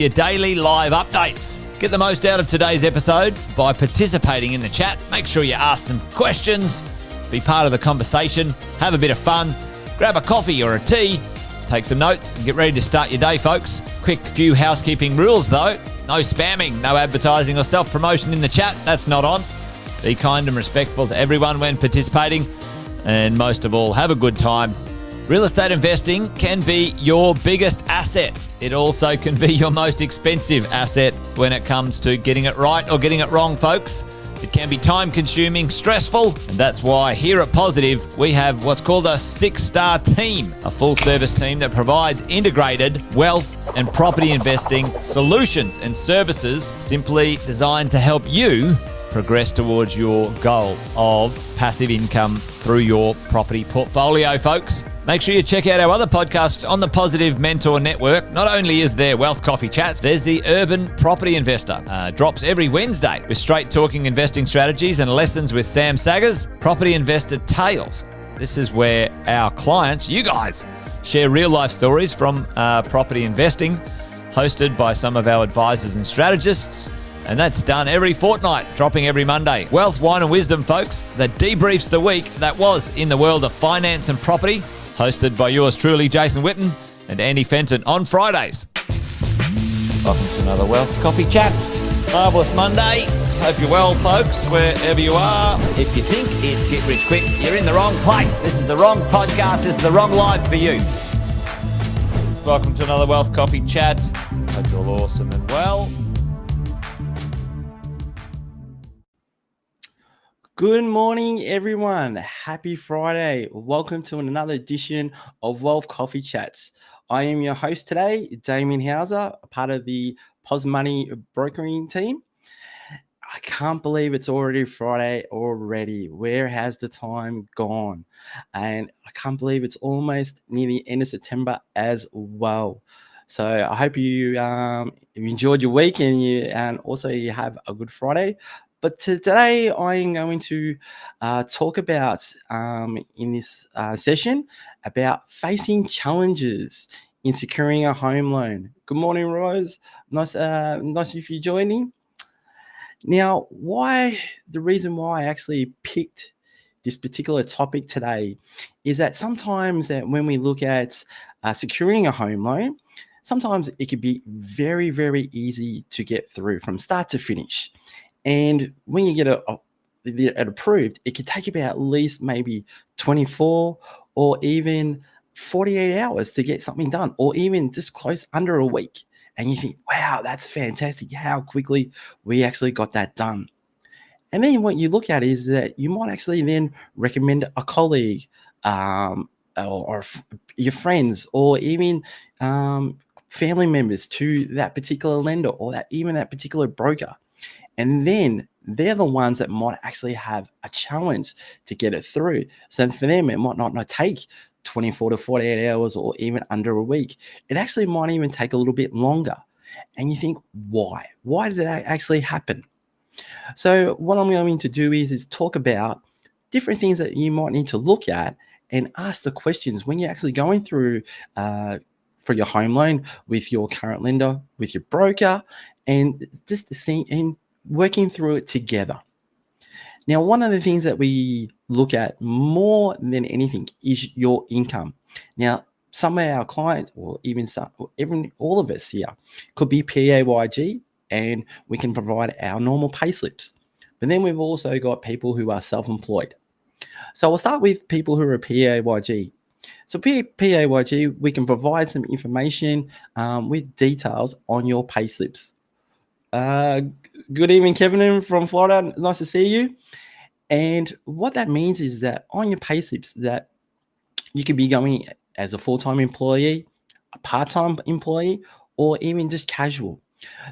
Your daily live updates. Get the most out of today's episode by participating in the chat. Make sure you ask some questions, be part of the conversation, have a bit of fun, grab a coffee or a tea, take some notes, and get ready to start your day, folks. Quick few housekeeping rules, though. No spamming, no advertising or self-promotion in the chat. That's not on. Be kind and respectful to everyone when participating. And most of all, have a good time. Real estate investing can be your biggest asset. It also can be your most expensive asset when it comes to getting it right or getting it wrong, folks. It can be time-consuming, stressful, and that's why here at Positive, we have what's called a 6-star team, a full-service team that provides integrated wealth and property investing solutions and services simply designed to help you progress towards your goal of passive income through your property portfolio, folks. Make sure you check out our other podcasts on the Positive Mentor Network. Not only is there Wealth Coffee Chats, there's the Urban Property Investor. Drops every Wednesday with straight talking investing strategies and lessons with Sam Saggers. Property Investor Tales. This is where our clients, you guys, share real life stories from property investing, hosted by some of our advisors and strategists. And that's done every fortnight, dropping every Monday. Wealth, Wine and Wisdom, folks, that debriefs the week that was in the world of finance and property, hosted by yours truly, Jason Witten and Andy Fenton on Fridays. Welcome to another Wealth Coffee Chat. Marvellous Monday. Hope you're well, folks, wherever you are. If you think it's Get Rich Quick, you're in the wrong place. This is the wrong podcast. This is the wrong live for you. Welcome to another Wealth Coffee Chat. Hope you're all awesome and well. Good morning, everyone. Happy Friday. Welcome to another edition of Wealth Coffee Chats. I am your host today, Damien Hauser, a part of the Pos Money brokering team. I can't believe it's already Friday already. Where has the time gone? And I can't believe it's almost near the end of September as well. So I hope you enjoyed your week and also you have a good Friday. But today I'm going to talk about in this session about facing challenges in securing a home loan. Good morning, Rose. Nice if you're joining. Now, the reason why I actually picked this particular topic today is that sometimes that when we look at securing a home loan, sometimes it could be very, very easy to get through from start to finish. And when you get it approved, it could take about at least maybe 24 or even 48 hours to get something done, or even just close under a week. And you think, wow, that's fantastic, how quickly we actually got that done. And then what you look at is that you might actually then recommend a colleague or your friends or even family members to that particular lender or that particular broker. And then they're the ones that might actually have a challenge to get it through. So for them, it might not take 24 to 48 hours or even under a week. It actually might even take a little bit longer. And you think, why? Why did that actually happen? So what I'm going to do is talk about different things that you might need to look at and ask the questions when you're actually going through for your home loan with your current lender, with your broker, and just to see and working through it together. Now, one of the things that we look at more than anything is your income. Now, some of our clients, or even all of us here, could be PAYG, and we can provide our normal pay slips. But then we've also got people who are self-employed. So I'll start with people who are PAYG. So PAYG, we can provide some information with details on your pay slips. Good evening, Kevin from Florida. Nice to see you. And what that means is that on your pay slips that you could be going as a full-time employee, a part-time employee, or even just casual.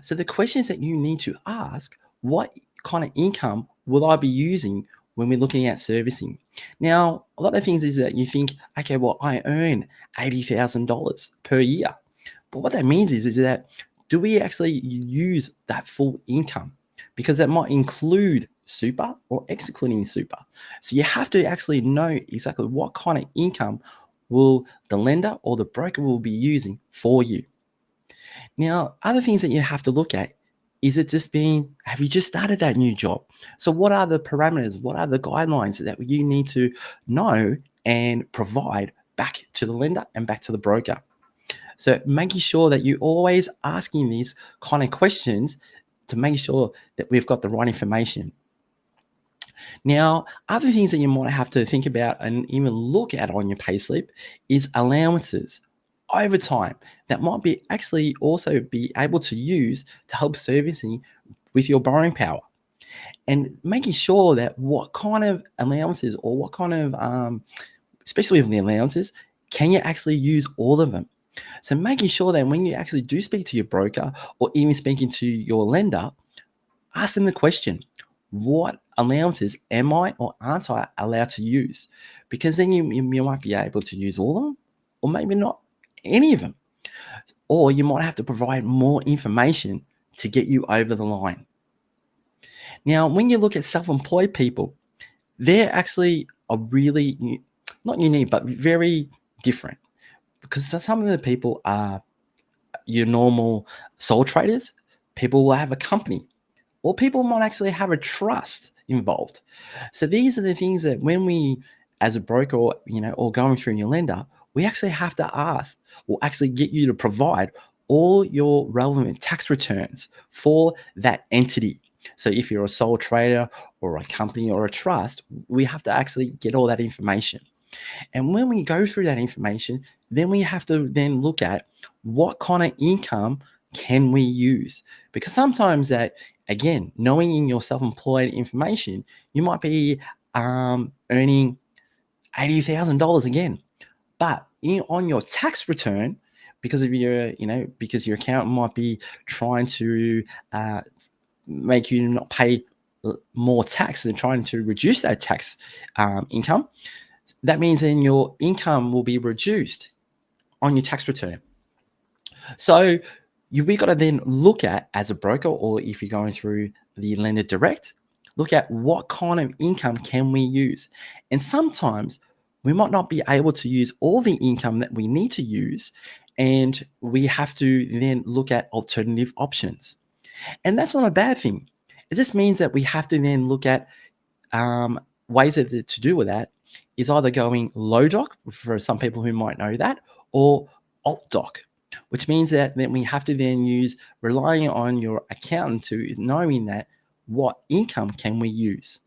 So the questions that you need to ask, what kind of income will I be using when we're looking at servicing? Now, a lot of things is that you think, okay, well, I earn $80,000 per year. But what that means is that do we actually use that full income? Because that might include super or excluding super. So you have to actually know exactly what kind of income will the lender or the broker will be using for you. Now, other things that you have to look at, have you just started that new job? So what are the parameters? What are the guidelines that you need to know and provide back to the lender and back to the broker? So making sure that you're always asking these kind of questions to make sure that we've got the right information. Now, other things that you might have to think about and even look at on your payslip is allowances, overtime that might be actually also be able to use to help servicing with your borrowing power, and making sure that what kind of allowances or what kind of especially with the allowances, can you actually use all of them? So making sure that when you actually do speak to your broker or even speaking to your lender, ask them the question, what allowances am I or aren't I allowed to use? Because then you might be able to use all of them, or maybe not any of them. Or you might have to provide more information to get you over the line. Now, when you look at self-employed people, they're actually not unique, but very different, because some of the people are your normal sole traders. People will have a company, or people might actually have a trust involved. So these are the things that when we, as a broker, or going through your lender, we actually have to ask or actually get you to provide all your relevant tax returns for that entity. So if you're a sole trader or a company or a trust, we have to actually get all that information. And when we go through that information, then we have to then look at what kind of income can we use? Because sometimes that, again, knowing in your self-employed information, you might be earning $80,000 again. But on your tax return, because of because your accountant might be trying to make you not pay more tax and trying to reduce that tax income, that means then your income will be reduced on your tax return. So we got to then look at, as a broker, or if you're going through the lender direct, look at what kind of income can we use. And sometimes we might not be able to use all the income that we need to use, and we have to then look at alternative options. And that's not a bad thing. It just means that we have to then look at ways to do with that is either going low doc, for some people who might know that, or alt doc, which means that then we have to then use relying on your accountant to knowing that what income can we use.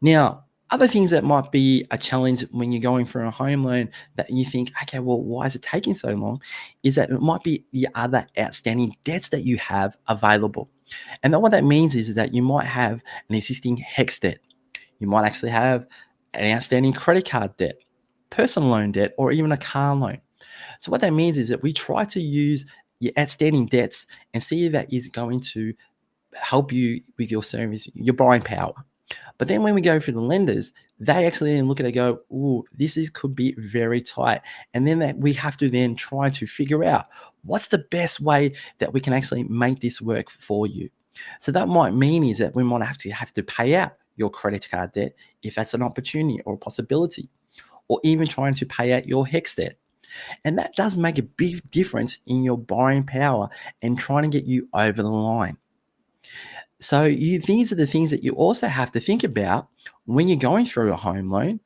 Now, other things that might be a challenge when you're going for a home loan that you think, okay, well, why is it taking so long? Is that it might be the other outstanding debts that you have available. And then what that means is that you might have an existing HEX debt. You might actually have an outstanding credit card debt, personal loan debt, or even a car loan. So what that means is that we try to use your outstanding debts and see if that is going to help you with your service, your borrowing power. But then when we go through the lenders, they actually then look at it and go, "Ooh, could be very tight." And then that we have to then try to figure out what's the best way that we can actually make this work for you. So that might mean is that we might have to pay out your credit card debt if that's an opportunity or a possibility, or even trying to pay out your HEX debt. And that does make a big difference in your borrowing power and trying to get you over the line. So these are the things that you also have to think about when you're going through a home loan,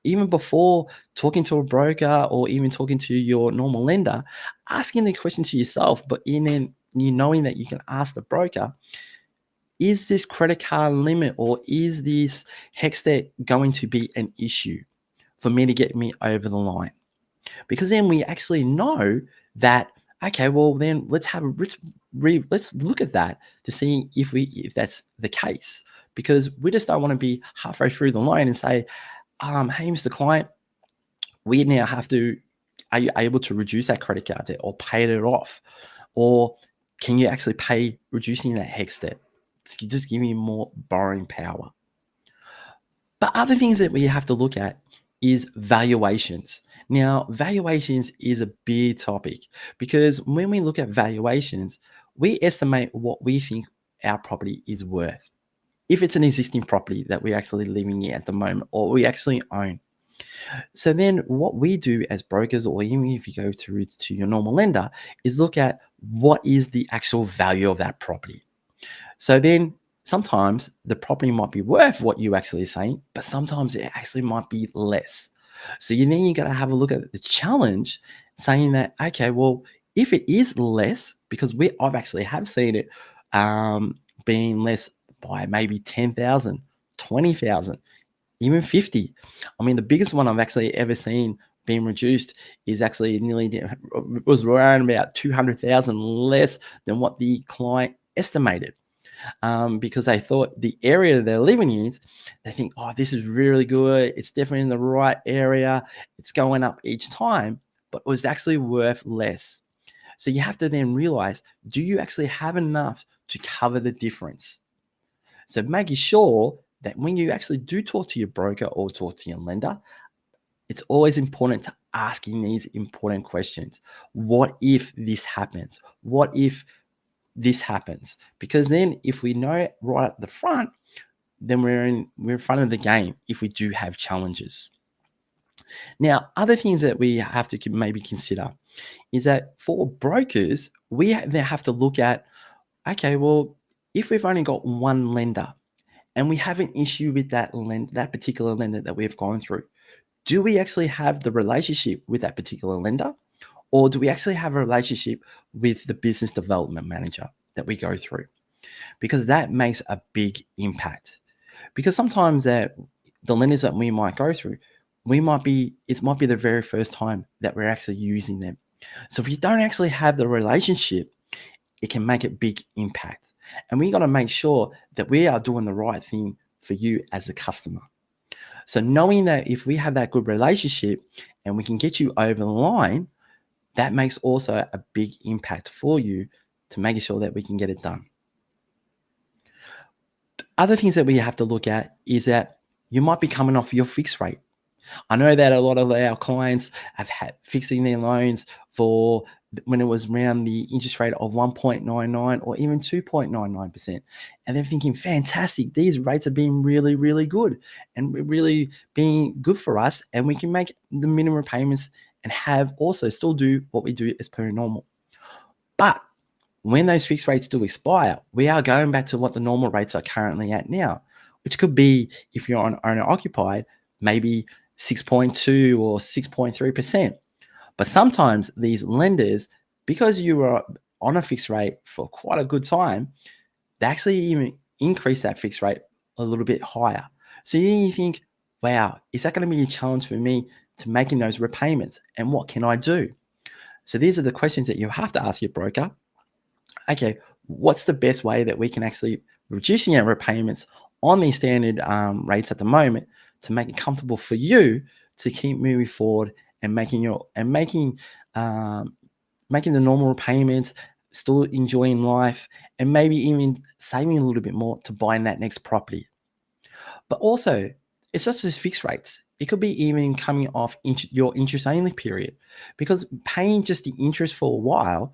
even before talking to a broker or even talking to your normal lender, asking the question to yourself, but then you knowing that you can ask the broker, is this credit card limit or is this HEX debt going to be an issue for me to get me over the line? Because then we actually know that, okay, well then let's look at that to see if that's the case, because we just don't want to be halfway through the loan and say, hey, Mr. Client, we now are you able to reduce that credit card debt or pay it off? Or can you actually pay reducing that HEX debt? Just give me more borrowing power. But other things that we have to look at is valuations. Now, valuations is a big topic, because when we look at valuations, we estimate what we think our property is worth. If it's an existing property that we're actually living in at the moment or we actually own. So then what we do as brokers, or even if you go through to your normal lender, is look at what is the actual value of that property. So then sometimes the property might be worth what you actually saying, but sometimes it actually might be less. So you got to have a look at the challenge, saying that, okay, well, if it is less, because I've actually have seen it being less by maybe 10,000, 20,000, even 50. I mean, the biggest one I've actually ever seen being reduced is actually was around about 200,000 less than what the client estimated, because they thought the area they're living in, they think, oh, this is really good. It's definitely in the right area. It's going up each time, but it was actually worth less. So you have to then realize, do you actually have enough to cover the difference? So making sure that when you actually do talk to your broker or talk to your lender, it's always important to asking these important questions. What if this happens? What if this happens? Because then if we know it right at the front, then we're in front of the game if we do have challenges. Now, other things that we have to maybe consider is that for brokers, we have to look at, okay, well, if we've only got one lender and we have an issue with that particular lender that we've gone through, do we actually have the relationship with that particular lender? Or do we actually have a relationship with the business development manager that we go through? Because that makes a big impact. Because sometimes the lenders that we might go through, it might be the very first time that we're actually using them. So if you don't actually have the relationship, it can make a big impact. And we got to make sure that we are doing the right thing for you as a customer. So knowing that if we have that good relationship and we can get you over the line, that makes also a big impact for you to making sure that we can get it done. Other things that we have to look at is that you might be coming off your fixed rate. I know that a lot of our clients have had fixing their loans for when it was around the interest rate of 1.99 or even 2.99%. And they're thinking, fantastic, these rates are being really, really good and really being good for us. And we can make the minimum payments and have also still do what we do as per normal. But when those fixed rates do expire, we are going back to what the normal rates are currently at now, which could be, if you're on owner occupied, maybe 6.2 or 6.3%. But sometimes these lenders, because you are on a fixed rate for quite a good time, they actually even increase that fixed rate a little bit higher. So you think, wow, is that going to be a challenge for me to making those repayments? And what can I do? So these are the questions that you have to ask your broker. Okay, what's the best way that we can actually reducing our repayments on these standard rates at the moment to make it comfortable for you to keep moving forward and making the normal repayments, still enjoying life, and maybe even saving a little bit more to buying that next property. But also, it's not just fixed rates. It could be even coming off your interest only period, because paying just the interest for a while,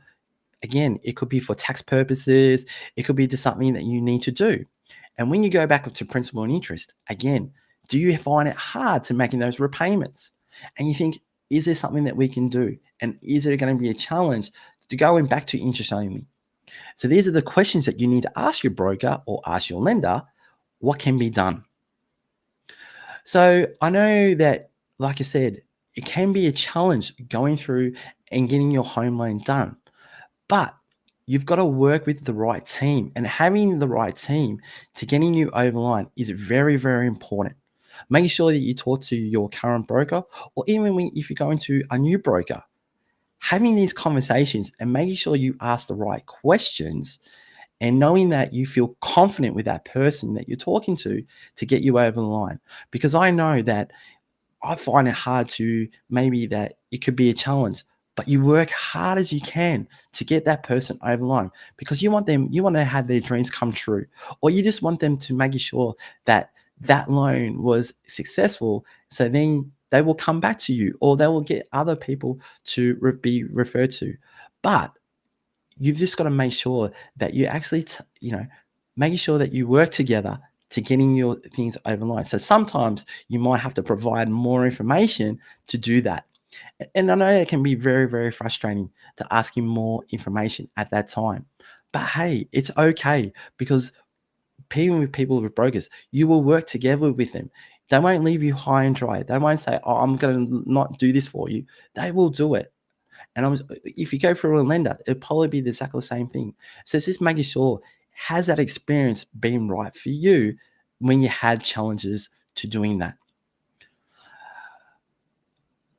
again, it could be for tax purposes. It could be just something that you need to do. And when you go back up to principal and interest, again, do you find it hard to making those repayments? And you think, is there something that we can do? And is there going to be a challenge to going back to interest only? So these are the questions that you need to ask your broker or ask your lender, what can be done? So I know that, like I said, it can be a challenge going through and getting your home loan done. But you've got to work with the right team, and having the right team to getting you over the line is very, very important. Making sure that you talk to your current broker, or even if you're going to a new broker, having these conversations and making sure you ask the right questions and knowing that you feel confident with that person that you're talking to get you over the line. Because I know that I find it hard to maybe that it could be a challenge, but you work hard as you can to get that person over the line, because you want to have their dreams come true, or you just want them to make sure that that loan was successful. So then they will come back to you, or they will get other people to be referred to. But you've just got to make sure that you actually, making sure that you work together to getting your things over the line. So sometimes you might have to provide more information to do that. And I know it can be very, very frustrating to ask him more information at that time. But hey, it's okay, because people with brokers, you will work together with them. They won't leave you high and dry. They won't say, "Oh, I'm going to not do this for you." They will do it. And if you go through a lender, it'll probably be exactly the same thing. So it's just making sure, has that experience been right for you when you had challenges to doing that?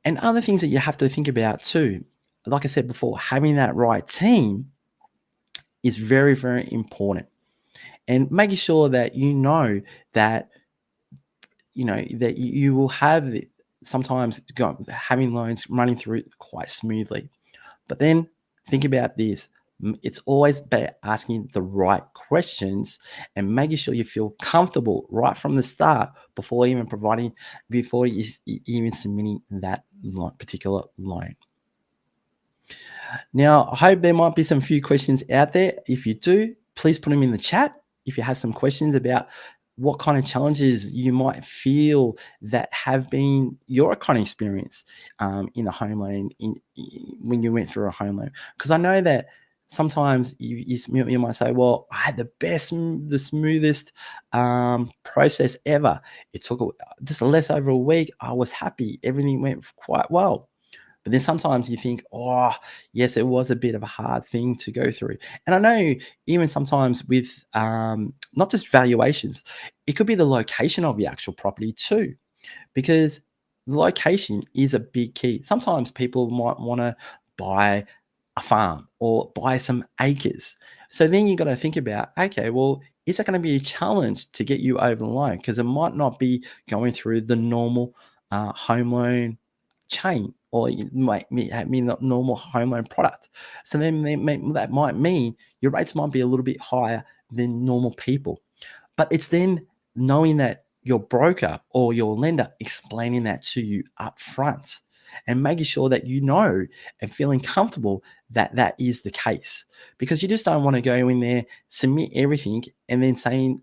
And other things that you have to think about too, like I said before, having that right team is very, very important. And making sure that that you will have sometimes having loans running through quite smoothly. But then think about this. It's always about asking the right questions and making sure you feel comfortable right from the start before you even submitting that particular loan. Now, I hope there might be some few questions out there. If you do, please put them in the chat. If you have some questions about what kind of challenges you might feel that have been your kind of experience in a home loan, when you went through a home loan. Because I know that sometimes you might say, well, I had the smoothest process ever. It took just less over a week. I was happy. Everything went quite well. But then sometimes you think, oh, yes, it was a bit of a hard thing to go through. And I know even sometimes with not just valuations, it could be the location of the actual property too, because the location is a big key. Sometimes people might want to buy a farm or buy some acres. So then you got to think about, okay, well, is that going to be a challenge to get you over the line? Because it might not be going through the normal home loan chain, or it might mean not normal home loan product. So then that might mean your rates might be a little bit higher than normal people. But it's then knowing that your broker or your lender explaining that to you up front and making sure that and feeling comfortable that that is the case. Because you just don't want to go in there, submit everything, and then saying,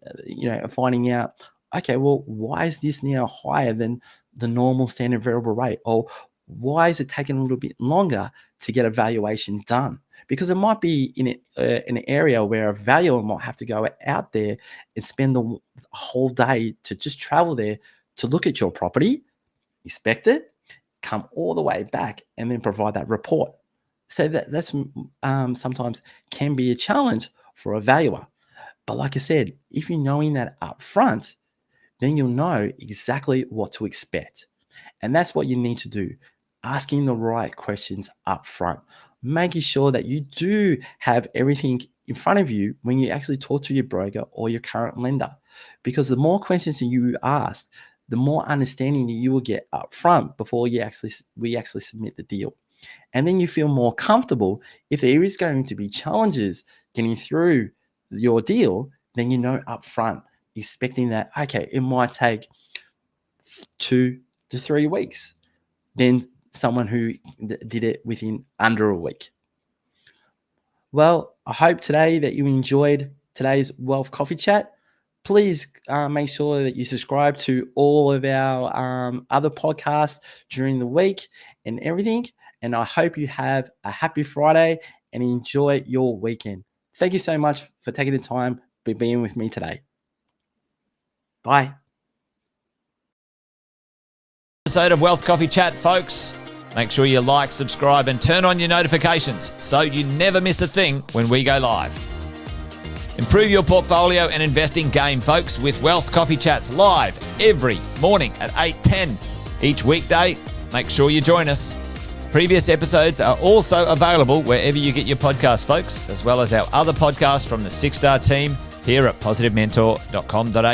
finding out, okay, well, why is this now higher than the normal standard variable rate? Or why is it taking a little bit longer to get a valuation done? Because it might be in an area where a valuer might have to go out there and spend the whole day to just travel there to look at your property, inspect it, come all the way back, and then provide that report. So that's sometimes can be a challenge for a valuer. But like I said, if you're knowing that up front, then you'll know exactly what to expect. And that's what you need to do. Asking the right questions up front, making sure that you do have everything in front of you when you actually talk to your broker or your current lender. Because the more questions that you ask, the more understanding that you will get up front before we actually submit the deal. And then you feel more comfortable. If there is going to be challenges getting through your deal, then you know up front, expecting that, okay, it might take 2 to 3 weeks. Then someone who did it within under a week. Well, I hope today that you enjoyed today's Wealth Coffee Chat. Please make sure that you subscribe to all of our other podcasts during the week and everything. And I hope you have a happy Friday and enjoy your weekend. Thank you so much for taking the time to being with me today. Bye. Episode of Wealth Coffee Chat, folks. Make sure you like, subscribe, and turn on your notifications so you never miss a thing when we go live. Improve your portfolio and investing game, folks, with Wealth Coffee Chats live every morning at 8:10 each weekday. Make sure you join us. Previous episodes are also available wherever you get your podcasts, folks, as well as our other podcasts from the 6-Star team here at positivementor.com.au.